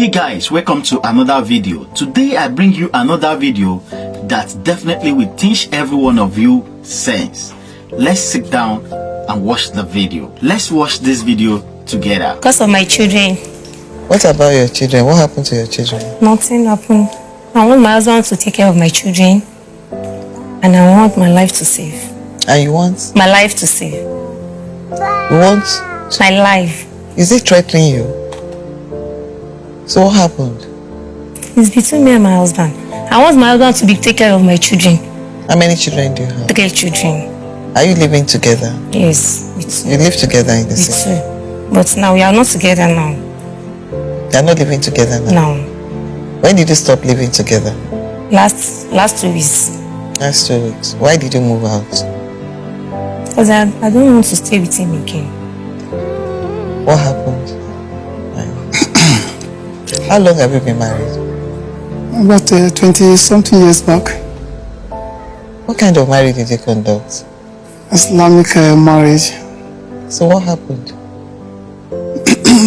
Hey guys, welcome to another video. Today I bring you another video that definitely will teach every one of you sense. Let's sit down and watch the video. Let's watch this video together. Because of my children. What about your children? What happened to your children? Nothing happened. I want my husband to take care of my children. And I want my life to save. And you want? My life to save. You want? My life. Is it threatening you? So what happened? It's between me and my husband. I want my husband to take care of my children. How many children do you have? 3 children. Are you living together? Yes, me too. You live together in the Me city? too. But now we are not together now. They are not living together now? No. When did you stop living together? Last 2 weeks. Last 2 weeks. Why did you move out? Because I don't want to stay with him again. What happened? How long have you been married? About 20-something years back. What kind of marriage did you conduct? Islamic marriage. So what happened?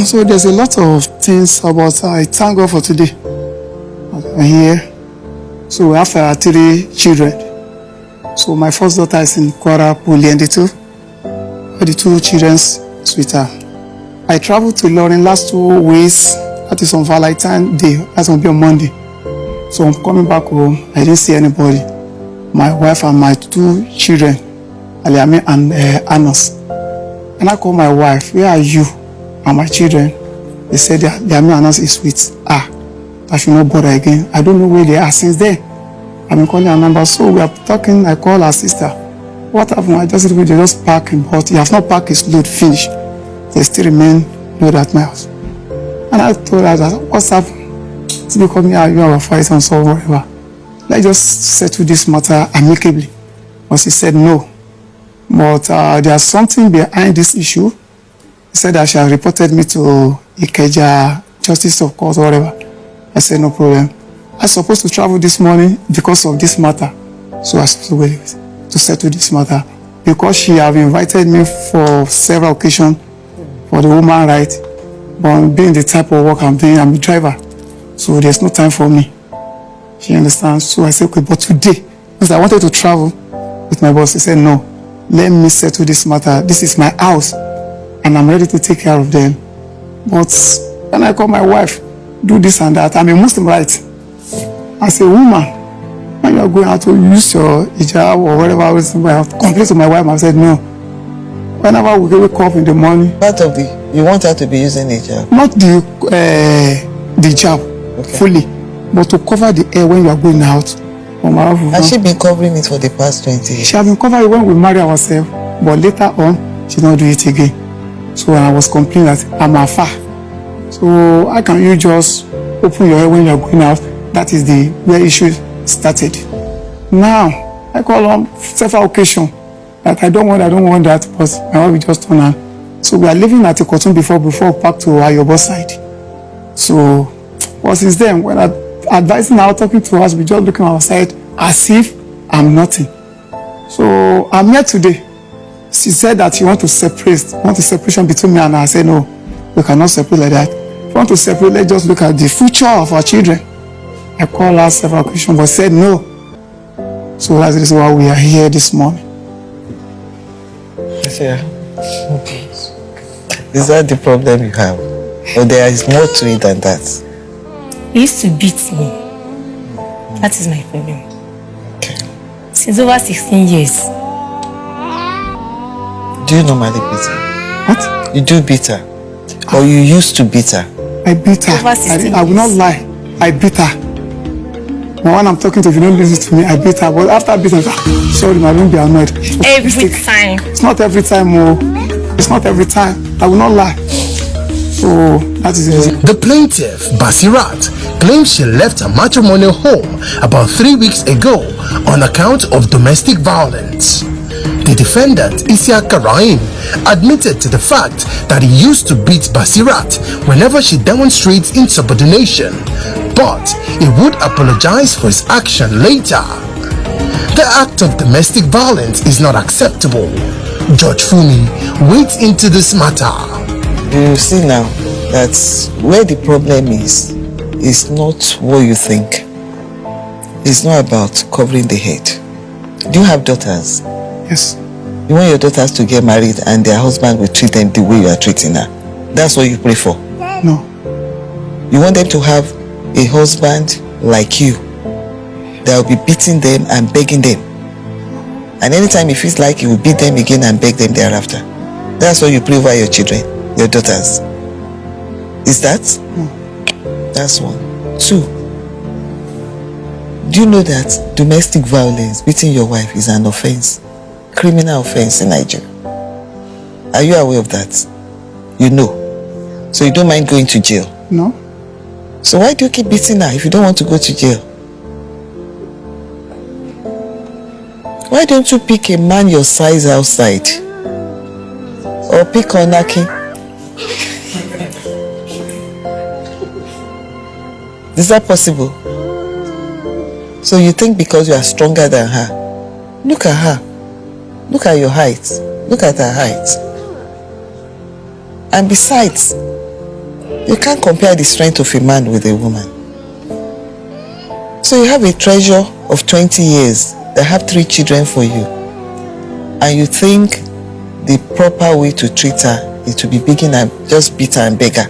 So there's a lot of things about I thank God for today. I'm here. So we have 3 children. So my first daughter is in Kwara Poli and the 2 children's sweetheart. I traveled to Ilorin last 2 weeks. That is on Valentine's Day. That's going to be on Monday. So I'm coming back home. I didn't see anybody. My wife and my 2 children, Aliami and Anos. And I called my wife, where are you? And my children, they said that Aliami and Anos is with I should not bother again. I don't know where they are since then. I've been calling her number. So we are talking. I call her sister. What happened? I just said, they just park him, but he has not parked his load, finished. They still remain load at my house. And I told her that, what's happened? It's because me and you are fighting and so whatever. Let's just settle this matter amicably. But she said no. But there's something behind this issue. He said that she had reported me to Ikeja Justice of Court or whatever. I said no problem. I was supposed to travel this morning because of this matter. So I was supposed to wait to settle this matter. Because she have invited me for several occasions for the woman right. But being the type of work I'm doing, I'm a driver. So there's no time for me. She understands. So I said, okay, but today, because I wanted to travel with my boss, he said, no, let me settle this matter. This is my house, and I'm ready to take care of them. But when I call my wife, do this and that, I'm a Muslim, right? As a woman, when you're going out to use your hijab or whatever, I complain to my wife, I said, no. Whenever we wake up in the morning, Part of you want her to be using hijab? not the hijab fully, but to cover the hair when you are going out. Has she been covering it for the past 20 years? She has been covering it when we marry ourselves, but later on, she not do it again. So I was complaining that I'm afar. So how can you just open your hair when you are going out? That is where issue started. Now, I call on several occasions that I don't want that, but my wife just turn on. So we are living at a cotton before we pack to Ayobo side. So, but since then, when I advising her, talking to us, we just looking outside as if I'm nothing. So I'm here today. She said that she want separation between me and her. I said no, we cannot separate like that. If you want to separate, let's just look at the future of our children. I called her several occasions, but said no. So that's the reason why we are here this morning. Yeah. Is that the problem you have? Or there is more to it than that? He used to beat me. That is my problem. Okay. Since over 16 years. Do you normally beat her? What? You do beat her? Or you used to beat her? I beat her. Over 16 I will not years. lie. I beat her. But when I'm talking to you, if you don't listen to me, I beat her. But after beating her, sorry, I don't be annoyed. Every time. It's not every time, oh. It's not every time. I will not lie. So that is it. The plaintiff, Basirat, claims she left her matrimonial home about 3 weeks ago on account of domestic violence. The defendant, Isiaq Karaim, admitted to the fact that he used to beat Basirat whenever she demonstrates insubordination, but he would apologize for his action later. The act of domestic violence is not acceptable. Judge Fumi wades into this matter. You see now, that's where the problem is. is not what you think. It's not about covering the head. Do you have daughters? Yes. You want your daughters to get married and their husband will treat them the way you are treating her. That's what you pray for. No. You want them to have a husband like you that will be beating them and begging them. And anytime he feels like he will beat them again and beg them thereafter. That's what you pray over your children, your daughters. Is that? That's one. 2. Do you know that domestic violence, beating your wife, is an offense? Criminal offense in Nigeria. Are you aware of that? You know. So you don't mind going to jail? No. So why do you keep beating her if you don't want to go to jail? Why don't you pick a man your size outside? Or pick Onaki? Is that possible? So you think because you are stronger than her? Look at her. Look at your height. Look at her height. And besides, you can't compare the strength of a man with a woman. So you have a treasure of 20 years that have 3 children for you. And you think the proper way to treat her is to be begging and just beat her and beg her.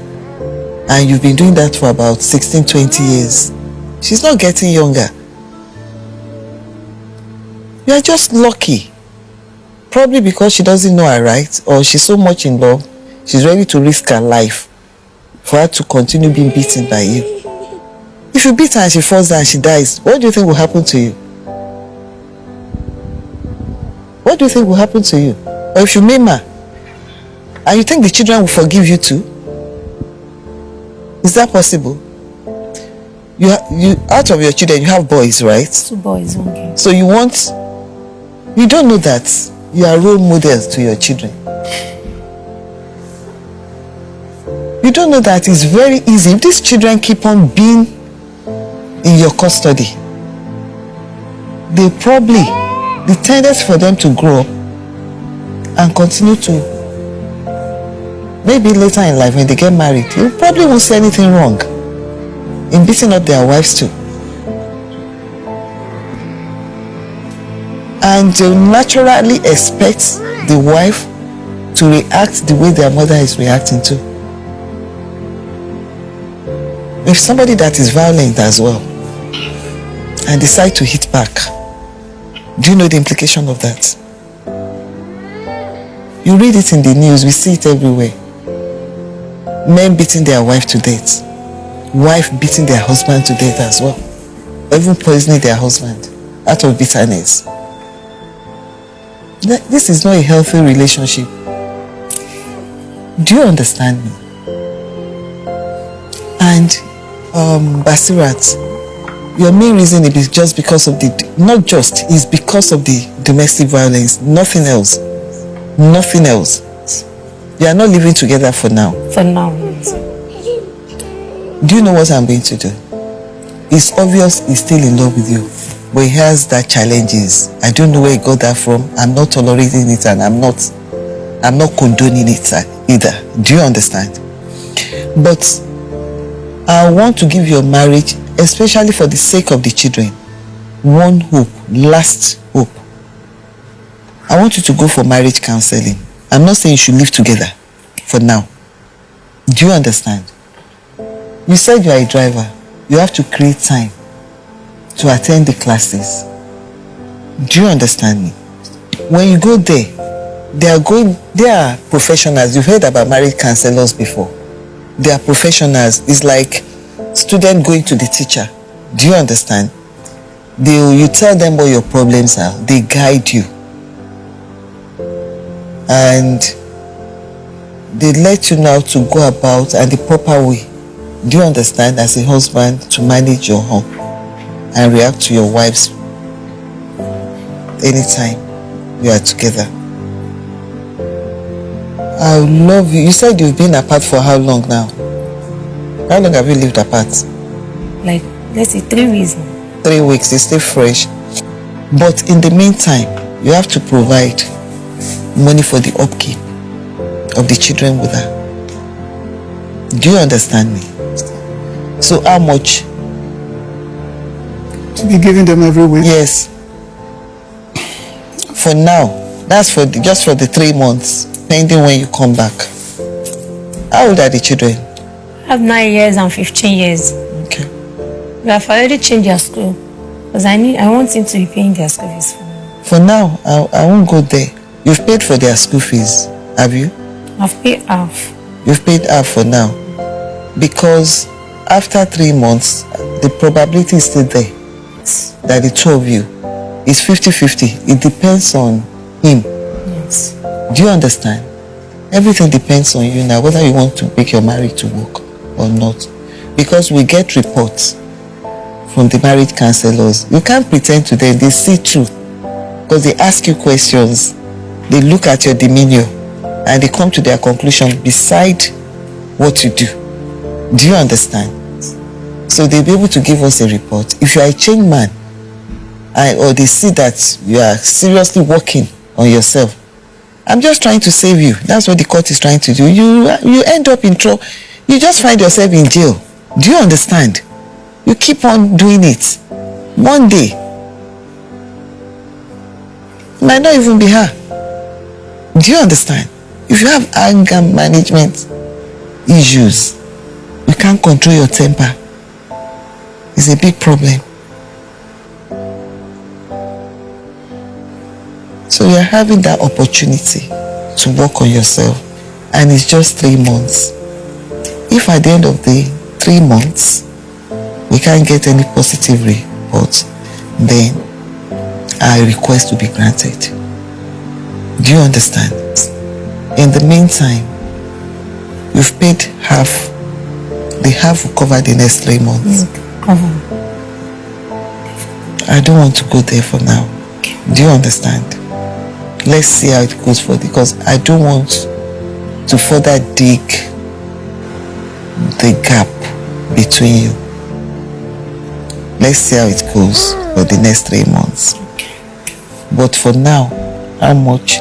And you've been doing that for about 16, 20 years. She's not getting younger. You are just lucky. Probably because she doesn't know her rights, or she's so much in love, she's ready to risk her life for her to continue being beaten by you. If you beat her and she falls down and she dies, what do you think will happen to you? What do you think will happen to you? Or if you maim her, and you think the children will forgive you too? Is that possible? You out of your children, you have boys, right? 2 boys, 1 girl. So you don't know that you are role models to your children. You don't know that it's very easy. If these children keep on being in your custody, the tendency for them to grow up and continue to, maybe later in life when they get married, you probably won't see anything wrong in beating up their wives too. And they naturally expect the wife to react the way their mother is reacting to. If somebody that is violent as well and decide to hit back, do you know the implication of that? You read it in the news, we see it everywhere. Men beating their wife to death, wife beating their husband to death as well, or even poisoning their husband out of bitterness. This is not a healthy relationship. Do you understand me? And Basirat, your main reason is just because of it's because of the domestic violence, nothing else. Nothing else. You are not living together for now. For now, yes. Do you know what I'm going to do? It's obvious he's still in love with you, but he has that challenges. I don't know where he got that from. I'm not tolerating it, and I'm not condoning it either. Do you understand? But I want to give your marriage, especially for the sake of the children, one hope, last hope. I want you to go for marriage counseling. I'm not saying you should live together for now. Do you understand? You said you are a driver. You have to create time to attend the classes. Do you understand me? When you go there, they are professionals. You've heard about marriage counselors before. They are professionals. It's like student going to the teacher. Do you understand? You tell them what your problems are. They guide you. And they let you know how to go about and the proper way. Do you understand, as a husband, to manage your home and react to your wives anytime you are together? I love you. You said you've been apart for how long now? How long have you lived apart? Like, let's say 3 weeks. 3 weeks. It's still fresh. But in the meantime, you have to provide money for the upkeep of the children with her. Do you understand me? So how much? To be giving them every week. Yes. For now, that's for just for the 3 months, pending when you come back. How old are the children? I have 9 years and 15 years. Okay. We have already changed their school because I want him to be paying their school fees. For now, I won't go there. You've paid for their school fees, have you? I've paid half. You've paid half for now. Because after 3 months, the probability is still there that the two of you is 50-50. It depends on him. Yes. Do you understand? Everything depends on you now, whether you want to make your marriage to work or not. Because we get reports from the marriage counselors. You can't pretend to them, they see through. Because they ask you questions, they look at your demeanor, and they come to their conclusion beside what you do. Do you understand? So they'll be able to give us a report. If you are a changed man, or they see that you are seriously working on yourself, I'm just trying to save you. That's what the court is trying to do. You end up in trouble. You just find yourself in jail. Do you understand? You keep on doing it. One day, it might not even be her. Do you understand? If you have anger management issues, you can't control your temper. It's a big problem. So you're having that opportunity to work on yourself, and it's just 3 months. If at the end of the 3 months we can't get any positive reports, then our request will be granted. Do you understand? In the meantime, you've paid half. The half will cover the next 3 months. I don't want to go there for now. Do you understand? Let's see how it goes because I don't want to further dig the gap between you. Let's see how it goes for the next 3 months. But for now, how much?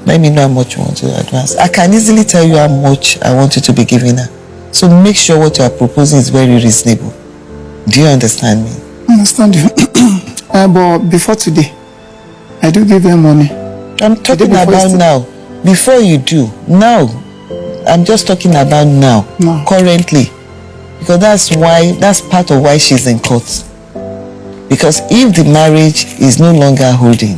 Let me know how much you want to advance. I can easily tell you how much I want you to be giving her. So make sure what you are proposing is very reasonable. Do you understand me? I understand you. But before today, I do give them money. I'm talking about now. Before you do, now. I'm just talking about now. No. Currently. Because that's part of why she's in court. Because if the marriage is no longer holding,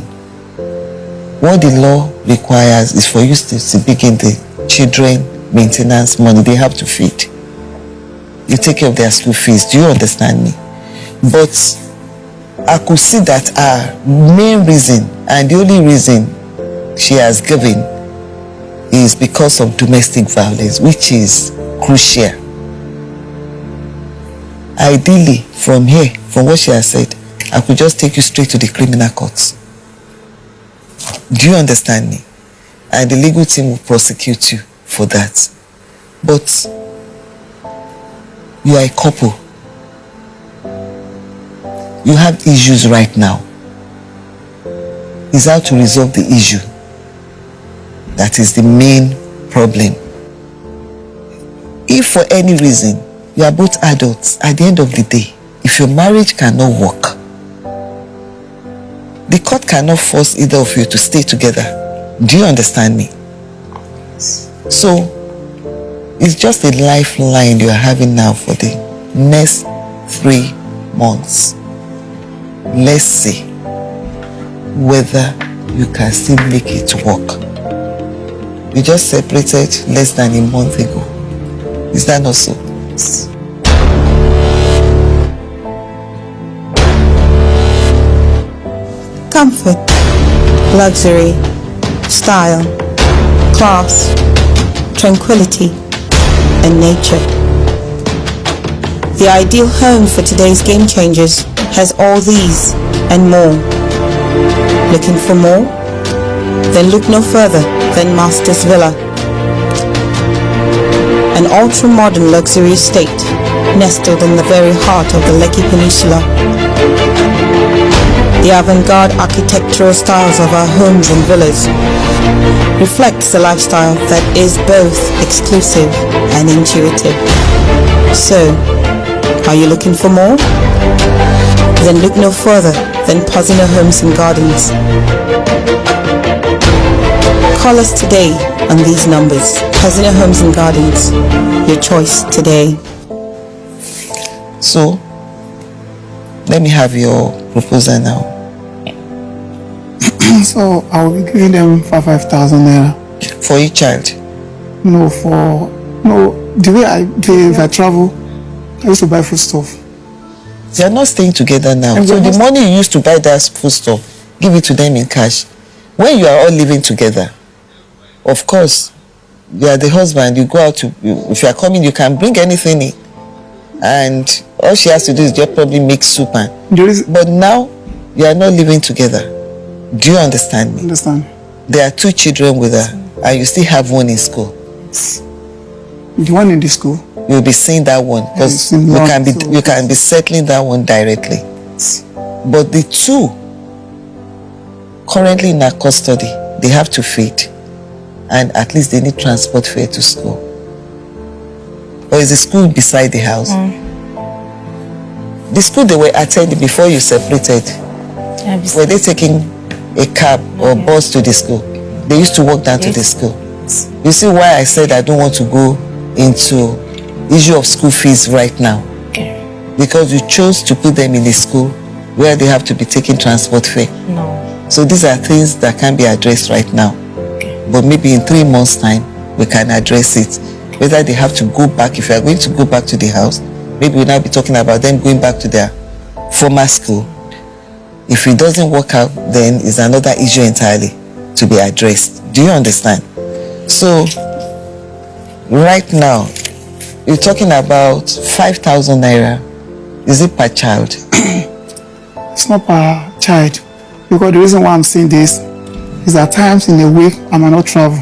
what the law requires is for you to begin the children maintenance money they have to feed. You take care of their school fees. Do you understand me? But I could see that our main reason and the only reason she has given is because of domestic violence, which is crucial. Ideally, from here, from what she has said, I could just take you straight to the criminal courts. Do you understand me? And the legal team will prosecute you for that. But you are a couple. You have issues right now. It's how to resolve the issue. That is the main problem. If for any reason you are both adults, at the end of the day, if your marriage cannot work, the court cannot force either of you to stay together. Do you understand me? So, it's just a lifeline you are having now for the next 3 months. Let's see whether you can still make it work. We just separated less than a month ago. Is that not so? Comfort, luxury, style, class, tranquility, and nature. The ideal home for today's game changers has all these and more. Looking for more? Then look no further than Masters Villa. An ultra-modern luxury estate nestled in the very heart of the Lekki Peninsula. The avant-garde architectural styles of our homes and villas reflects a lifestyle that is both exclusive and intuitive. So, are you looking for more? Then look no further than Pasina Homes and Gardens. Call us today on these numbers. Pasina Homes and Gardens, your choice today. So, let me have your proposal now. So I will be giving them 5,000 naira. For each child. The way I do if I travel, I used to buy food stuff. They are not staying together now. And So we're the not- money you used to buy that food stuff, give it to them in cash. When you are all living together, of course, you are the husband, you go out to, if you are coming, you can bring anything in. And all she has to do is just probably make soup. But now, you are not living together. Do you understand me? Understand? There are 2 children with her, and you still have one in school. The one in the school. You'll be seeing that one because it's in you law, can be so- you can be settling that one directly. But the 2 currently in our custody, they have to feed, and at least they need transport fare to school. Or is the school beside the house? The school they were attending before you separated, were they taking a cab or bus to the school? They used to walk down to the school. You see why I said I don't want to go into issue of school fees right now? Because you chose to put them in a school where they have to be taking transport fare. No. So these are things that can be addressed right now. But maybe in 3 months' time, we can address it. Whether they have to go back, if you are going to go back to the house, maybe we'll now be talking about them going back to their former school. If it doesn't work out, then it's another issue entirely to be addressed. Do you understand? So, right now, you're talking about 5,000 naira. Is it per child? It's not per child. Because the reason why I'm saying this is that times in a week I might not travel.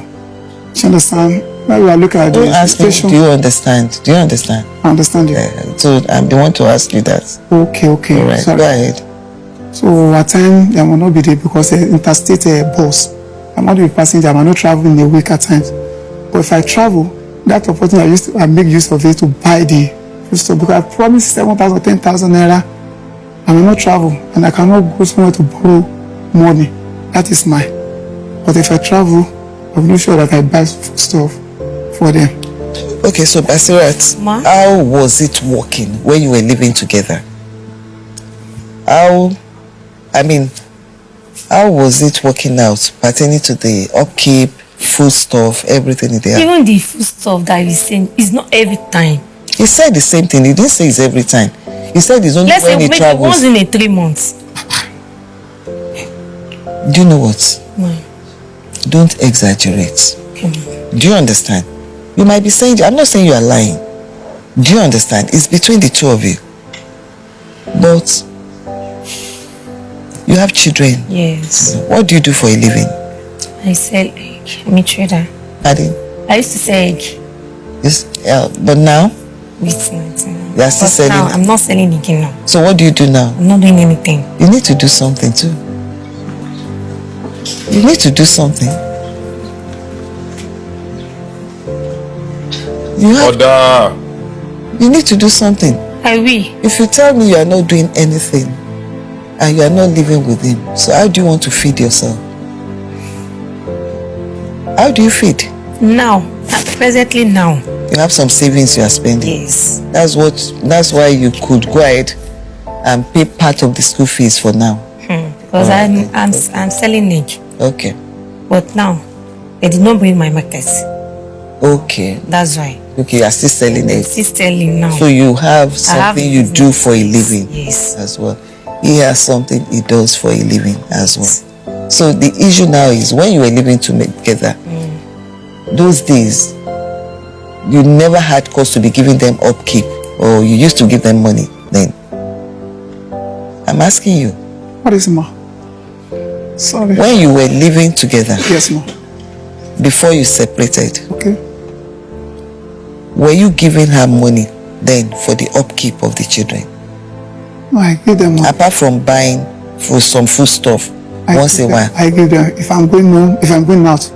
Do you understand? Now we are looking at Don't the ask me, situation. do you understand? Do you understand? I understand you. So, I'm the one to ask you that. Okay. All right, Sorry. go ahead. So at times I will not be there because interstate bus. I'm not a passenger. I might not travel in a week at times. But if I travel, that opportunity I make use of it to buy the food stuff because I promised 7,000, 10,000 naira. I will not travel and I cannot go somewhere to borrow money. That is mine. But if I travel, I will make sure that I buy food stuff for them. Okay, so Basirat, Ma? how was it working when you were living together? How was it working out pertaining to the upkeep, food stuff, everything in there? Even the food stuff that he's saying is not every time. He said the same thing. He didn't say it's every time. He said it's only Let's say when he maybe travels. once in a 3 months. Do you know what? No. Don't exaggerate. Okay. Do you understand? You might be saying, I'm not saying you are lying. Do you understand? It's between the 2 of you. But you have children. Yes. What do you do for a living? I sell egg. I'm a trader. Pardon? I used to sell egg. Yes. But now, With nothing. you are still But selling. now I'm not selling again now. So what do you do now? I'm not doing anything. You need to do something too. You need to do something. You need to do something. I will. If you tell me you are not doing anything and you are not living with him, so how do you want to feed yourself? How do you feed? Now. Presently now. You have some savings you are spending. Yes. That's why you could go ahead and pay part of the school fees for now. Because I'm selling egg. Okay. But now, I did not bring my market. Okay. That's why. Okay, you are still selling it. Still selling now. So you have I have something you do business. for a living Yes. as well. He has something he does for a living as well. So the issue now is when you were living together, those days, you never had cause to be giving them upkeep, or you used to give them money then. I'm asking you, What is ma? Sorry. when you were living together, Yes, ma. before you separated, Okay. were you giving her money then for the upkeep of the children? No, I give them ma. Apart from buying for some food stuff once in a while. I give them, if I'm going home, if I'm going out,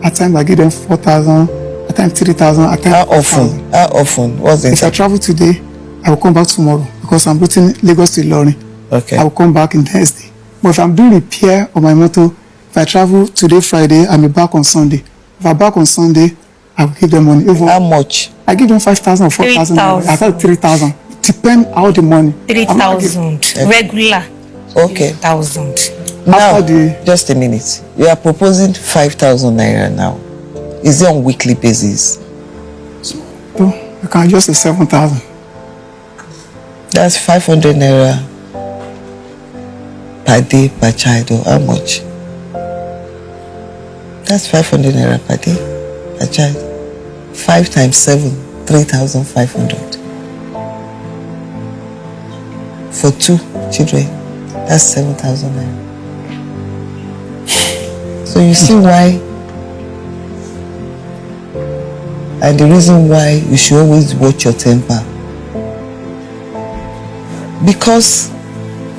at times I give them 4,000, at times 3,000, at times How 4,000. often? How often? What's the If I time? travel today, I will come back tomorrow because I'm routing Lagos to Ilorin. Okay. I will come back in Thursday. But if I'm doing repair on my motor, if I travel today, Friday, I'll be back on Sunday. If I'm back on Sunday, I will give them money. Even How much? I give them 5,000 or 4,000. 3,000. I thought 3,000. Depend how the money. I'm not giving- 3,000 regular. Okay. 3,000. Now, After the- just a minute. You are proposing 5,000 naira now. Is it on weekly basis? No, you can just say 7,000. That's 500 naira per day per child, or how much? That's 500 naira per day per child. 5 times 7, 3,500. For 2 children, that's 7,000 naira. So you see why, and the reason why you should always watch your temper. Because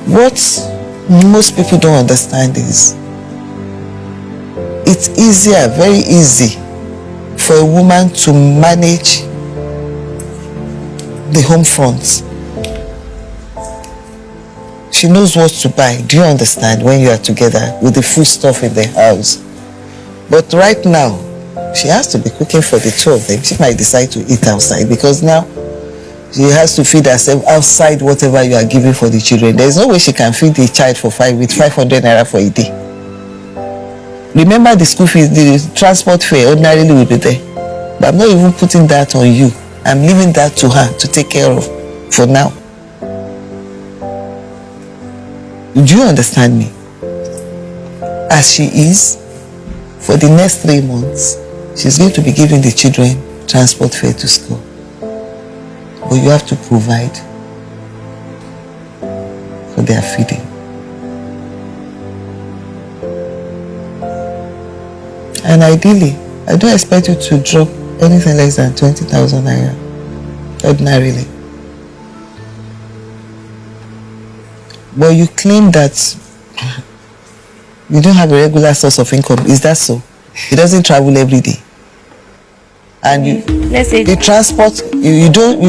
what most people don't understand is it's easier, very easy for a woman to manage the home front. She knows what to buy. Do you understand? When you are together with the food stuff in the house. But right now, she has to be cooking for the 2 of them. She might decide to eat outside because now she has to feed herself outside whatever you are giving for the children. There is no way she can feed the child for 500 naira for a day. Remember the school fees, the transport fare ordinarily will be there. But I'm not even putting that on you. I'm leaving that to her to take care of for now. Do you understand me? As she is, for the next 3 months, she's going to be giving the children transport fare to school. But you have to provide for their feeding. And ideally, I don't expect you to drop anything less than 20,000 naira, ordinarily. But you claim that you don't have a regular source of income. Is that so? He doesn't travel every day. And you, Let's say the transport, you don't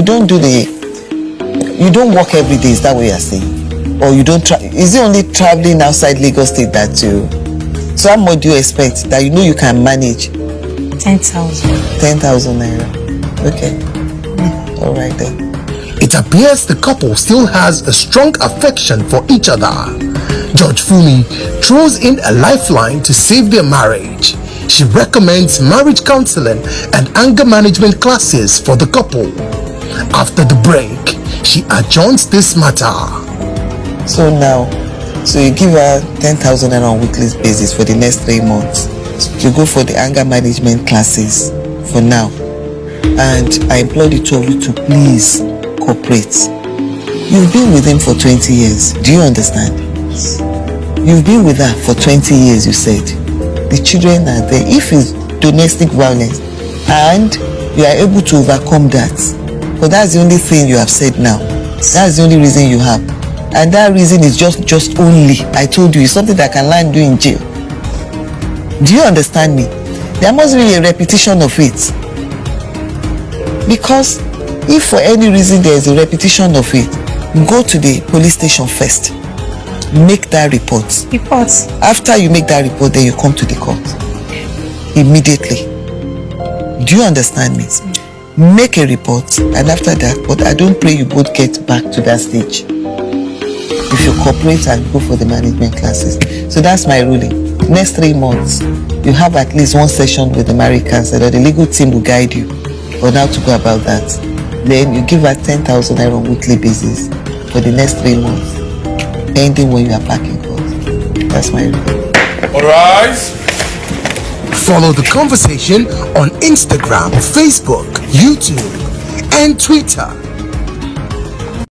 work every day. Is that what you are saying? Or you don't is it only traveling outside Lagos State that you? So how much do you expect that you know you can manage? 10,000. 10,000 naira. Okay. All right then. It appears the couple still has a strong affection for each other. Judge Fumi throws in a lifeline to save their marriage. She recommends marriage counseling and anger management classes for the couple. After the break, she adjourns this matter. So now, you give her 10,000 naira on weekly basis for the next 3 months. You go for the anger management classes for now. And I implore the 2 of you to please cooperate. You've been with him for 20 years. Do you understand? You've been with her for 20 years, you said. The children are there. If it's domestic violence and you are able to overcome that, but that's the only thing you have said now. That's the only reason you have. And that reason is just only, I told you, it's something that can land you in jail. Do you understand me? There must be a repetition of it. Because if for any reason there is a repetition of it, go to the police station first. Make that report. After you make that report, then you come to the court. Immediately. Do you understand me? Make a report, and after that, but I don't pray you both get back to that stage. If you cooperate and go for the management classes. So that's my ruling. Next 3 months, you have at least 1 session with the marriage counselor. The legal team will guide you on how to go about that. Then you give her 10,000 naira on weekly basis for the next 3 months, pending when you are back in court. That's my ruling. All right. Follow the conversation on Instagram, Facebook, YouTube, and Twitter